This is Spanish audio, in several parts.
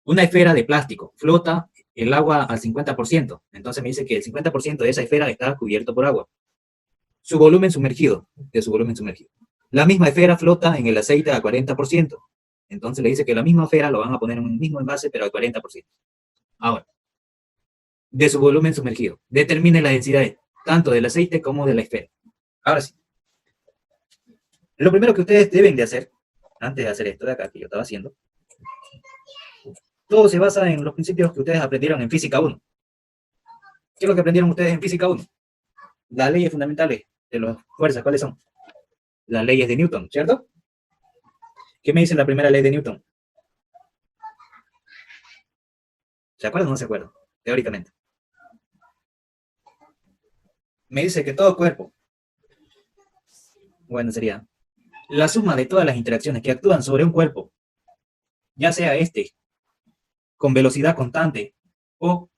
Una esfera de plástico flota el agua al 50%. Entonces me dice que el 50% de esa esfera está cubierto por agua. Su volumen sumergido, de su volumen sumergido. La misma esfera flota en el aceite al 40%. Entonces le dice que la misma esfera lo van a poner en un mismo envase, pero al 40%. Ahora, de su volumen sumergido. Determine la densidad tanto del aceite como de la esfera. Ahora sí. Lo primero que ustedes deben de hacer, antes de hacer esto de acá que yo estaba haciendo, todo se basa en los principios que ustedes aprendieron en Física 1. ¿Qué es lo que aprendieron ustedes en Física 1? Las leyes fundamentales de las fuerzas, ¿cuáles son? Las leyes de Newton, ¿cierto? ¿Qué me dice la primera ley de Newton? ¿Se acuerdan o no se acuerdan? Teóricamente. Me dice que todo cuerpo, bueno, sería la suma de todas las interacciones que actúan sobre un cuerpo, ya sea este con velocidad constante o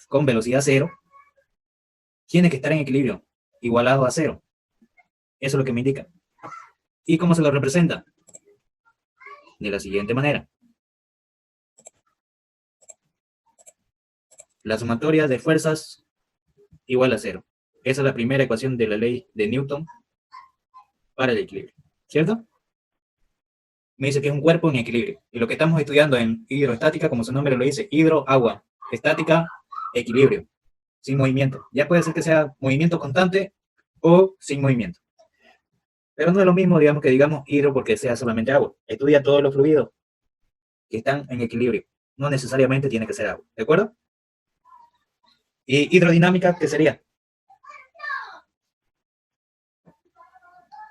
con velocidad cero, tiene que estar en equilibrio, igualado a cero. Eso es lo que me indica. ¿Y cómo se lo representa? De la siguiente manera. La sumatoria de fuerzas igual a cero. Esa es la primera ecuación de la ley de Newton para el equilibrio, ¿cierto? Me dice que es un cuerpo en equilibrio. Y lo que estamos estudiando en hidroestática, como su nombre lo dice, hidro, agua, estática, equilibrio, sin movimiento. Ya puede ser que sea movimiento constante o sin movimiento. Pero no es lo mismo, digamos, que digamos hidro porque sea solamente agua. Estudia todos los fluidos que están en equilibrio. No necesariamente tiene que ser agua, ¿de acuerdo? Y hidrodinámica, ¿qué sería?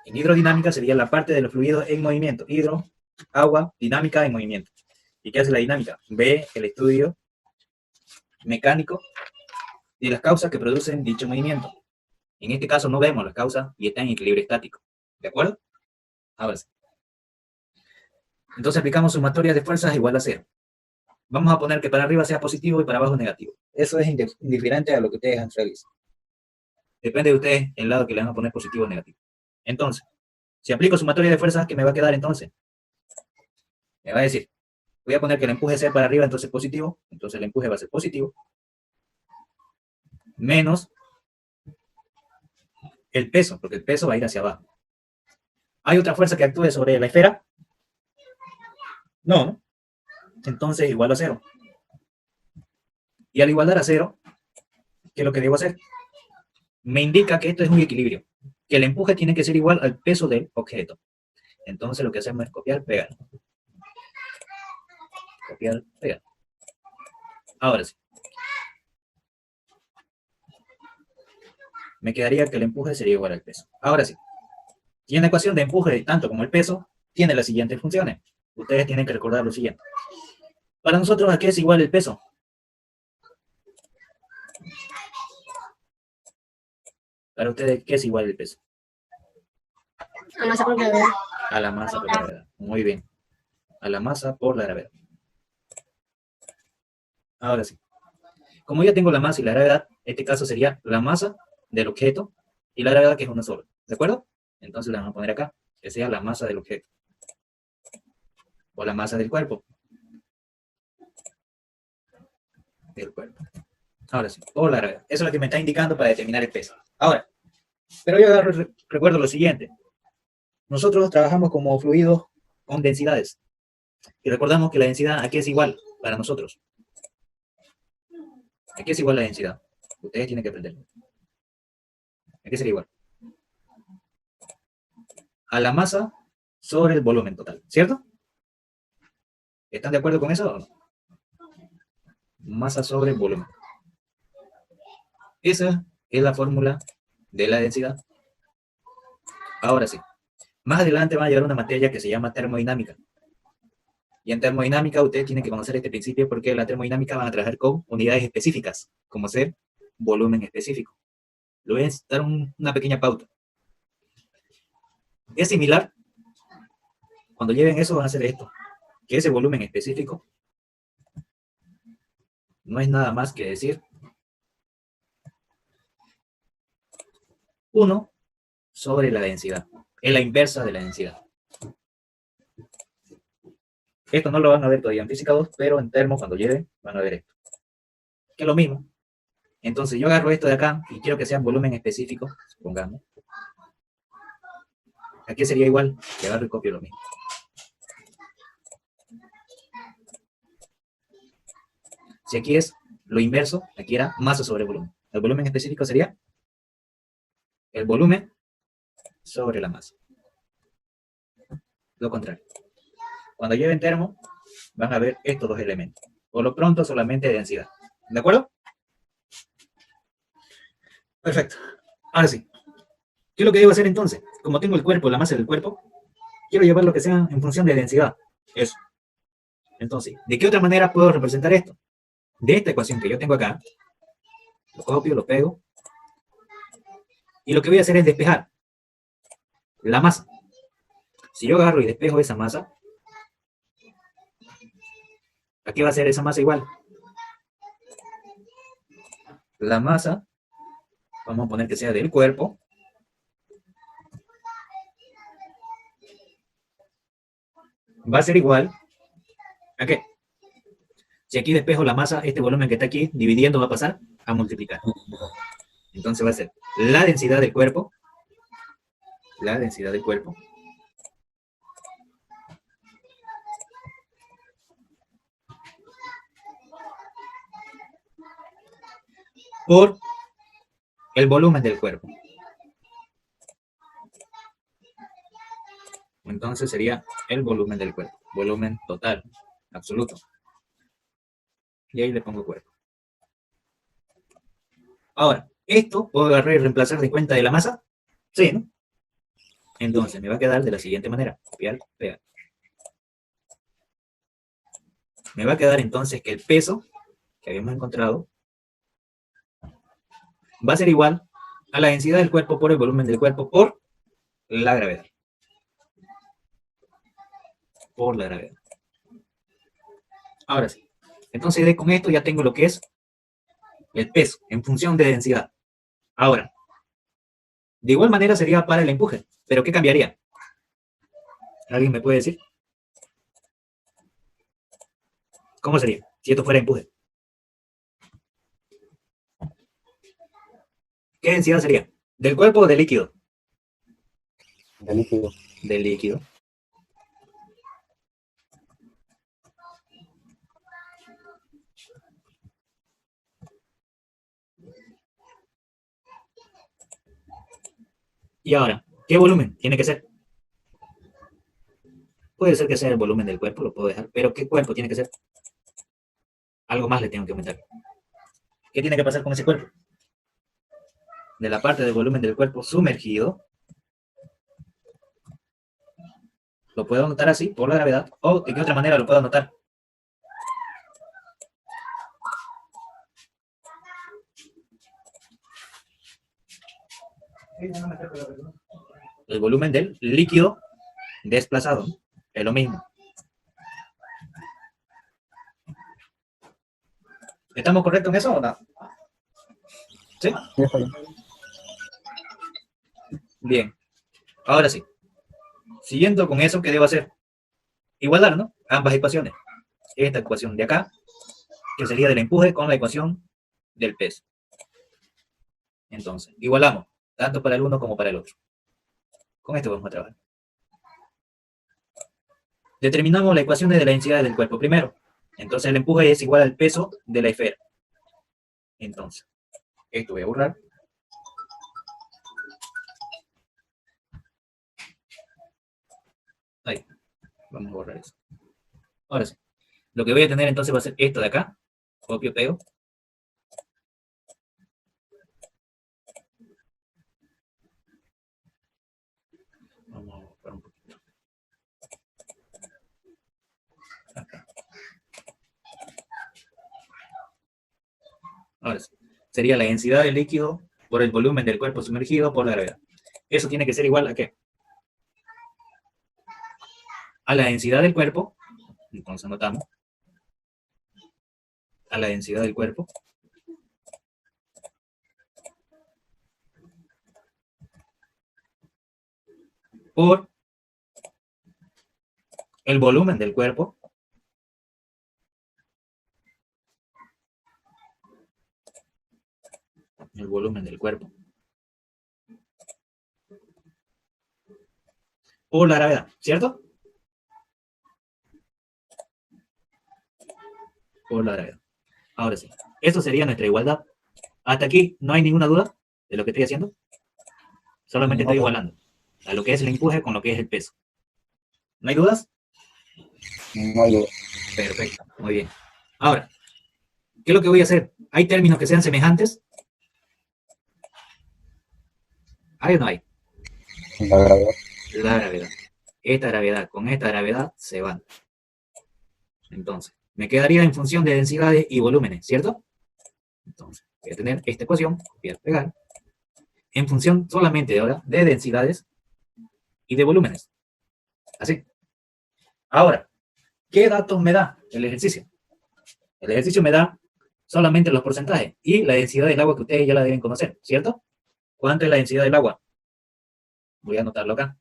En hidrodinámica sería la parte de los fluidos en movimiento. Hidro, agua, dinámica en movimiento. ¿Y qué hace la dinámica? Ve el estudio mecánico de las causas que producen dicho movimiento. En este caso no vemos las causas y está en equilibrio estático. ¿De acuerdo? Ahora sí. Entonces aplicamos sumatoria de fuerzas igual a cero. Vamos a poner que para arriba sea positivo y para abajo negativo. Eso es indiferente a lo que ustedes realicen. Depende de ustedes el lado que le van a poner positivo o negativo. Entonces, si aplico sumatoria de fuerzas, ¿qué me va a quedar entonces? Me va a decir, voy a poner que el empuje sea para arriba, entonces positivo. Entonces el empuje va a ser positivo. Menos el peso, porque el peso va a ir hacia abajo. ¿Hay otra fuerza que actúe sobre la esfera? No. Entonces igual a cero. Y al igualar a cero, ¿qué es lo que debo hacer? Me indica que esto es un equilibrio, que el empuje tiene que ser igual al peso del objeto. Entonces lo que hacemos es copiar, pegar. Copiar, pegar. Ahora sí. Me quedaría que el empuje sería igual al peso. Ahora sí. Y en la ecuación de empuje, tanto como el peso, tiene las siguientes funciones. Ustedes tienen que recordar lo siguiente. Para nosotros, ¿a qué es igual el peso? Para ustedes, ¿qué es igual el peso? A masa por gravedad. A la masa por la gravedad. Muy bien. A la masa por la gravedad. Ahora sí. Como ya tengo la masa y la gravedad, este caso sería la masa del objeto y la gravedad que es una sola. ¿De acuerdo? Entonces le vamos a poner acá, que sea la masa del objeto. O la masa del cuerpo. Del cuerpo. Ahora sí, por la gravedad. Eso es lo que me está indicando para determinar el peso. Ahora, pero yo recuerdo lo siguiente. Nosotros trabajamos como fluidos con densidades. Y recordamos que la densidad aquí es igual para nosotros. Aquí es igual la densidad. Ustedes tienen que aprender. Aquí sería igual. A la masa sobre el volumen total. ¿Cierto? ¿Están de acuerdo con eso o no? Masa sobre volumen. Esa es la fórmula de la densidad. Ahora sí. Más adelante va a llevar una materia que se llama termodinámica. Y en termodinámica ustedes tienen que conocer este principio porque en la termodinámica van a trabajar con unidades específicas, como ser volumen específico. Le voy a dar una pequeña pauta. Es similar, cuando lleven eso van a hacer esto, que ese volumen específico no es nada más que decir 1 sobre la densidad. Es la inversa de la densidad. Esto no lo van a ver todavía en física 2, pero en termo, cuando llegue, van a ver esto. Que es lo mismo. Entonces yo agarro esto de acá y quiero que sea volumen específico, supongamos. Aquí sería igual, que agarro y copio lo mismo. Si aquí es lo inverso, aquí era masa sobre volumen. El volumen específico sería el volumen sobre la masa. Lo contrario. Cuando lleven termo, van a ver estos dos elementos. Por lo pronto, solamente densidad. ¿De acuerdo? Perfecto. Ahora sí. ¿Qué es lo que debo hacer entonces? Como tengo el cuerpo, la masa del cuerpo, quiero llevar lo que sea en función de densidad. Eso. Entonces, ¿de qué otra manera puedo representar esto? De esta ecuación que yo tengo acá, lo copio, lo pego, y lo que voy a hacer es despejar la masa. Si yo agarro y despejo esa masa, ¿a qué va a ser esa masa igual? La masa, vamos a poner que sea del cuerpo, va a ser igual ¿a qué? Si aquí despejo la masa, este volumen que está aquí, dividiendo va a pasar a multiplicar. Entonces va a ser la densidad del cuerpo, por el volumen del cuerpo. Entonces sería el volumen del cuerpo, volumen total, absoluto. Y ahí le pongo cuerpo. Ahora, ¿esto puedo agarrar y reemplazar de cuenta de la masa? Sí, ¿no? Entonces me va a quedar de la siguiente manera. Copiar, pegar. Me va a quedar entonces que el peso que habíamos encontrado va a ser igual a la densidad del cuerpo por el volumen del cuerpo por la gravedad. Por la gravedad. Ahora sí. Entonces con esto ya tengo lo que es el peso en función de densidad. Ahora, de igual manera sería para el empuje. ¿Pero qué cambiaría? ¿Alguien me puede decir? ¿Cómo sería si esto fuera empuje? ¿Qué densidad sería? ¿Del cuerpo o del líquido? De líquido. Del líquido. Y ahora, ¿qué volumen tiene que ser? Puede ser que sea el volumen del cuerpo, lo puedo dejar, pero ¿qué cuerpo tiene que ser? Algo más le tengo que aumentar. ¿Qué tiene que pasar con ese cuerpo? De la parte del volumen del cuerpo sumergido, lo puedo anotar así, por la gravedad, o de qué otra manera lo puedo anotar. El volumen del líquido desplazado, es lo mismo. ¿Estamos correctos en eso o no? ¿Sí? Bien. Ahora sí. Siguiendo con eso, ¿qué debo hacer? Igualar, ¿no? Ambas ecuaciones. Esta ecuación de acá, que sería del empuje, con la ecuación del peso. Entonces, igualamos, tanto para el uno como para el otro. Con esto vamos a trabajar. Determinamos la ecuación de la densidad del cuerpo primero. Entonces el empuje es igual al peso de la esfera. Entonces, esto voy a borrar. Ahí, vamos a borrar eso. Ahora sí. Lo que voy a tener entonces va a ser esto de acá. Copio, pego. Vamos a borrar un poquito. Acá. Ahora sí. Sería la densidad del líquido por el volumen del cuerpo sumergido por la gravedad. Eso tiene que ser igual a ¿qué? A la densidad del cuerpo. Entonces anotamos. A la densidad del cuerpo por el volumen del cuerpo el volumen del cuerpo por la gravedad, ¿cierto? Por la gravedad. Ahora sí, esto sería nuestra igualdad. Hasta aquí no hay ninguna duda de lo que estoy haciendo. Solamente estoy igualando a lo que es el empuje con lo que es el peso. ¿No hay dudas? No hay duda. Perfecto, muy bien. Ahora, ¿qué es lo que voy a hacer? ¿Hay términos que sean semejantes? ¿Hay o no hay? La gravedad. La gravedad. Esta gravedad con esta gravedad se van. Entonces, me quedaría en función de densidades y volúmenes, ¿cierto? Entonces, voy a tener esta ecuación, copiar, pegar, en función solamente de ahora de densidades y de volúmenes. Así. Ahora, ¿qué datos me da el ejercicio? El ejercicio me da solamente los porcentajes y la densidad del agua que ustedes ya la deben conocer, ¿cierto? ¿Cuánto es la densidad del agua? Voy a anotarlo acá.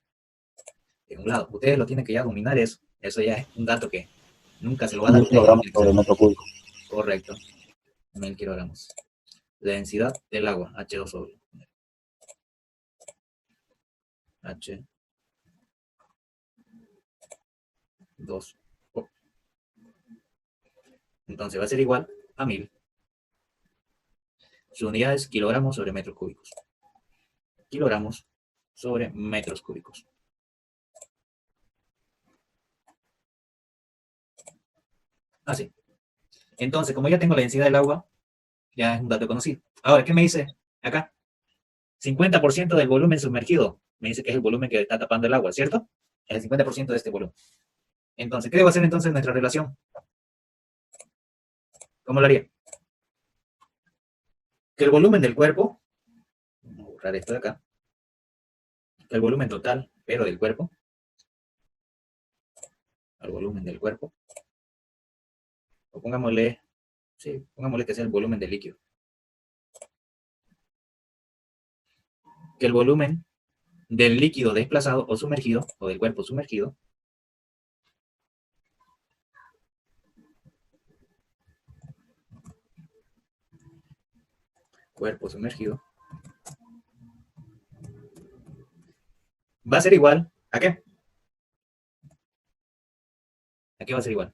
En un lado, ustedes lo tienen que ya dominar eso. Eso ya es un dato que nunca se lo va a dar a 1000 ustedes. kilogramos sobre metro cúbico. Correcto. 1000 kilogramos. La densidad del agua, H2O. H2O. Entonces va a ser igual a 1000. Su unidad es kilogramos sobre metros cúbicos. Kilogramos sobre metros cúbicos. Así. Entonces, como ya tengo la densidad del agua, ya es un dato conocido. Ahora, ¿qué me dice acá? 50% del volumen sumergido. Me dice que es el volumen que está tapando el agua, ¿cierto? Es el 50% de este volumen. Entonces, ¿qué debo hacer entonces en nuestra relación? ¿Cómo lo haría? Que el volumen del cuerpo, vamos a borrar esto de acá, que el volumen total, pero del cuerpo, al volumen del cuerpo, o pongámosle, sí, pongámosle que sea el volumen del líquido. Que el volumen del líquido desplazado o sumergido, o del cuerpo sumergido, cuerpo sumergido, va a ser igual, ¿a qué? ¿A qué va a ser igual?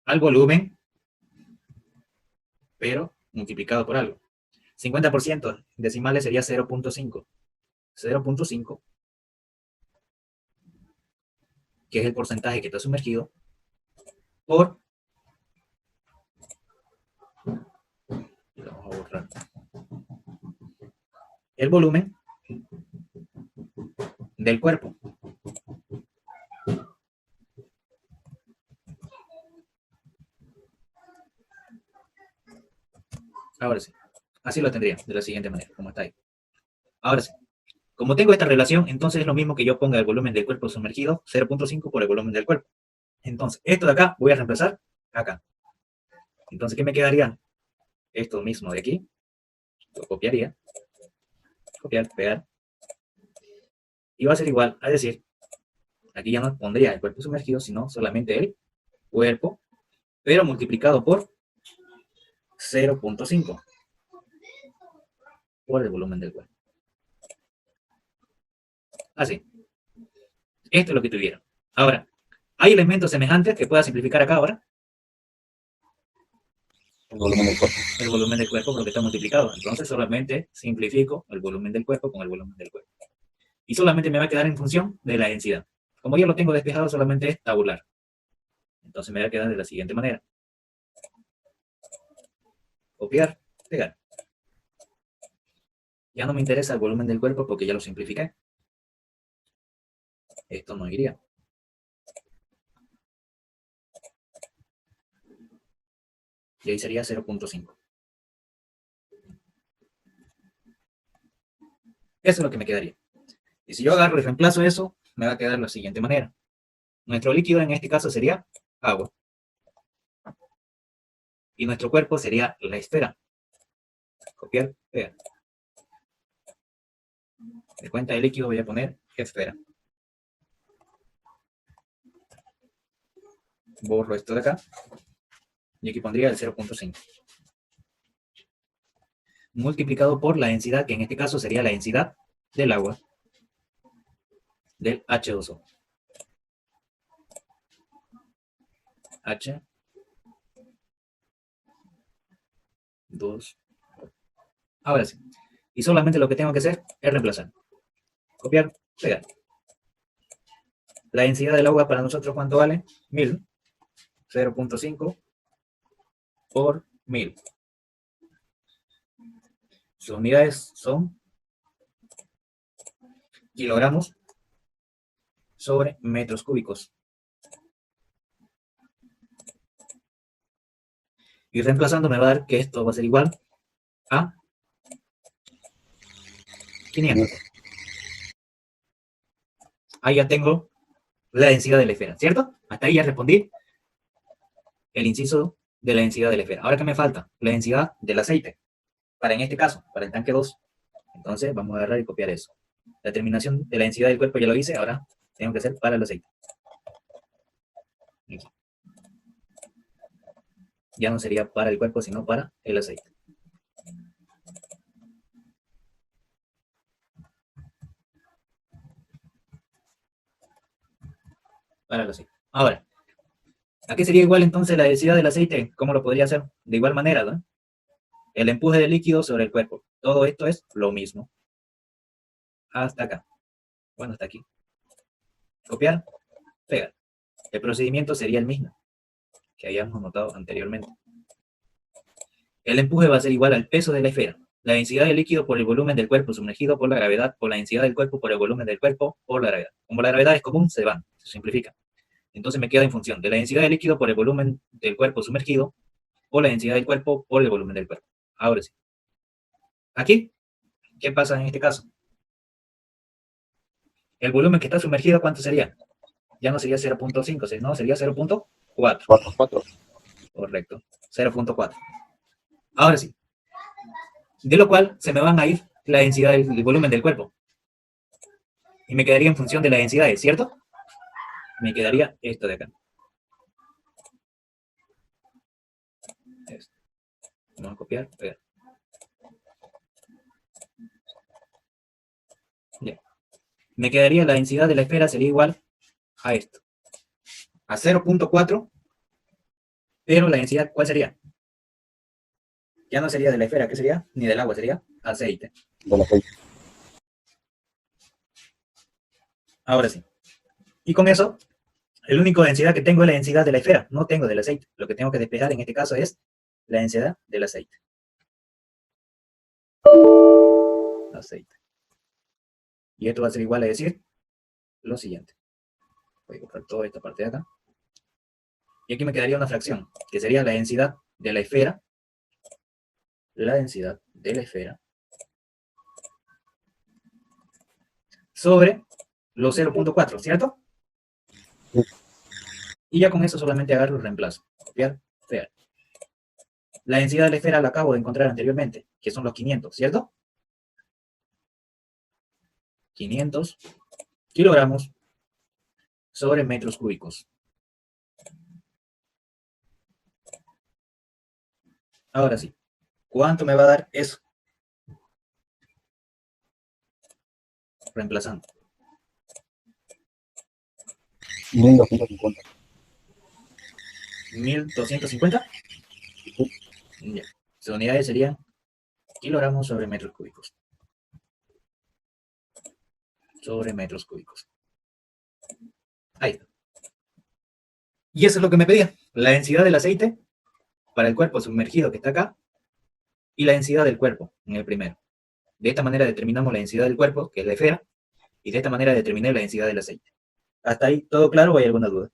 Al volumen, pero multiplicado por algo. 50% decimales sería 0.5. 0.5, que es el porcentaje que está sumergido, por, vamos a borrar, el volumen del cuerpo. Ahora sí, así lo tendría, de la siguiente manera, como está ahí. Ahora sí, como tengo esta relación, entonces es lo mismo que yo ponga el volumen del cuerpo sumergido, 0.5 por el volumen del cuerpo. Entonces, esto de acá voy a reemplazar acá. Entonces, ¿qué me quedaría? Esto mismo de aquí, lo copiaría, copiar, pegar, y va a ser igual a decir, aquí ya no pondría el cuerpo sumergido, sino solamente el cuerpo, pero multiplicado por 0.5 por el volumen del cuerpo. Así. Esto es lo que tuviera. Ahora, ¿hay elementos semejantes que pueda simplificar acá ahora? El volumen del cuerpo. El volumen del cuerpo porque está multiplicado. Entonces solamente simplifico el volumen del cuerpo con el volumen del cuerpo. Y solamente me va a quedar en función de la densidad. Como ya lo tengo despejado, solamente es tabular. Entonces me va a quedar de la siguiente manera. Copiar, pegar. Ya no me interesa el volumen del cuerpo porque ya lo simplifiqué. Esto no iría. Y ahí sería 0.5. Eso es lo que me quedaría. Y si yo agarro y reemplazo eso, me va a quedar de la siguiente manera. Nuestro líquido en este caso sería agua. Y nuestro cuerpo sería la esfera. Copiar, pegar. De cuenta de líquido voy a poner esfera. Borro esto de acá. Y aquí pondría el 0.5. multiplicado por la densidad, que en este caso sería la densidad del agua, del H2O. H2. Ahora sí. Y solamente lo que tengo que hacer es reemplazar. Copiar, pegar. La densidad del agua para nosotros, ¿cuánto vale? 1000. 0.5 por 1000. Sus unidades son kilogramos sobre metros cúbicos. Y reemplazando me va a dar que esto va a ser igual a 500. Ahí ya tengo la densidad de la esfera, ¿cierto? Hasta ahí ya respondí el inciso de la densidad de la esfera. Ahora, ¿qué me falta? La densidad del aceite. Para en este caso, para el tanque 2. Entonces vamos a agarrar y copiar eso. La determinación de la densidad del cuerpo ya lo hice, ahora tengo que hacer para el aceite. Aquí. Ya no sería para el cuerpo, sino para el aceite. Para el aceite. Ahora, ¿a qué sería igual entonces la densidad del aceite? ¿Cómo lo podría hacer? De igual manera, ¿no? El empuje del líquido sobre el cuerpo. Todo esto es lo mismo. Hasta acá. Bueno, hasta aquí. Copiar, pegar. El procedimiento sería el mismo que habíamos notado anteriormente. El empuje va a ser igual al peso de la esfera. La densidad del líquido por el volumen del cuerpo sumergido por la gravedad, por la densidad del cuerpo por el volumen del cuerpo por la gravedad. Como la gravedad es común, se van, se simplifica. Entonces me queda en función de la densidad del líquido por el volumen del cuerpo sumergido o la densidad del cuerpo por el volumen del cuerpo. Ahora sí. Aquí, ¿qué pasa en este caso? El volumen que está sumergido, ¿cuánto sería? Ya no sería 0.5, no, sería 0.4. 4. Correcto, 0.4. Ahora sí. De lo cual se me van a ir la densidad del volumen del cuerpo. Y me quedaría en función de la densidad, ¿cierto? Me quedaría esto de acá. Esto. Vamos a copiar, pegar. Ya. Me quedaría la densidad de la esfera sería igual a esto. A 0.4, pero la densidad, ¿cuál sería? Ya no sería de la esfera, ¿qué sería? Ni del agua, sería aceite. Del aceite. Ahora sí. Y con eso, el único densidad que tengo es la densidad de la esfera, no tengo del aceite. Lo que tengo que despejar en este caso es la densidad del aceite. Aceite. Y esto va a ser igual a decir lo siguiente. Voy a buscar toda esta parte de acá. Y aquí me quedaría una fracción, que sería la densidad de la esfera. La densidad de la esfera sobre los 0.4, ¿cierto? Sí. Y ya con eso solamente agarro el reemplazo. Copiar, pegar. La densidad de la esfera la acabo de encontrar anteriormente, que son los 500, ¿cierto? 500 kilogramos sobre metros cúbicos. Ahora sí, ¿cuánto me va a dar eso? Reemplazando. 1250. 1250. Ya. Sus unidades serían kilogramos sobre metros cúbicos. Sobre metros cúbicos. Ahí está. Y eso es lo que me pedía. La densidad del aceite para el cuerpo sumergido que está acá y la densidad del cuerpo en el primero. De esta manera determinamos la densidad del cuerpo, que es la esfera, y de esta manera determiné la densidad del aceite. ¿Hasta ahí todo claro o hay alguna duda?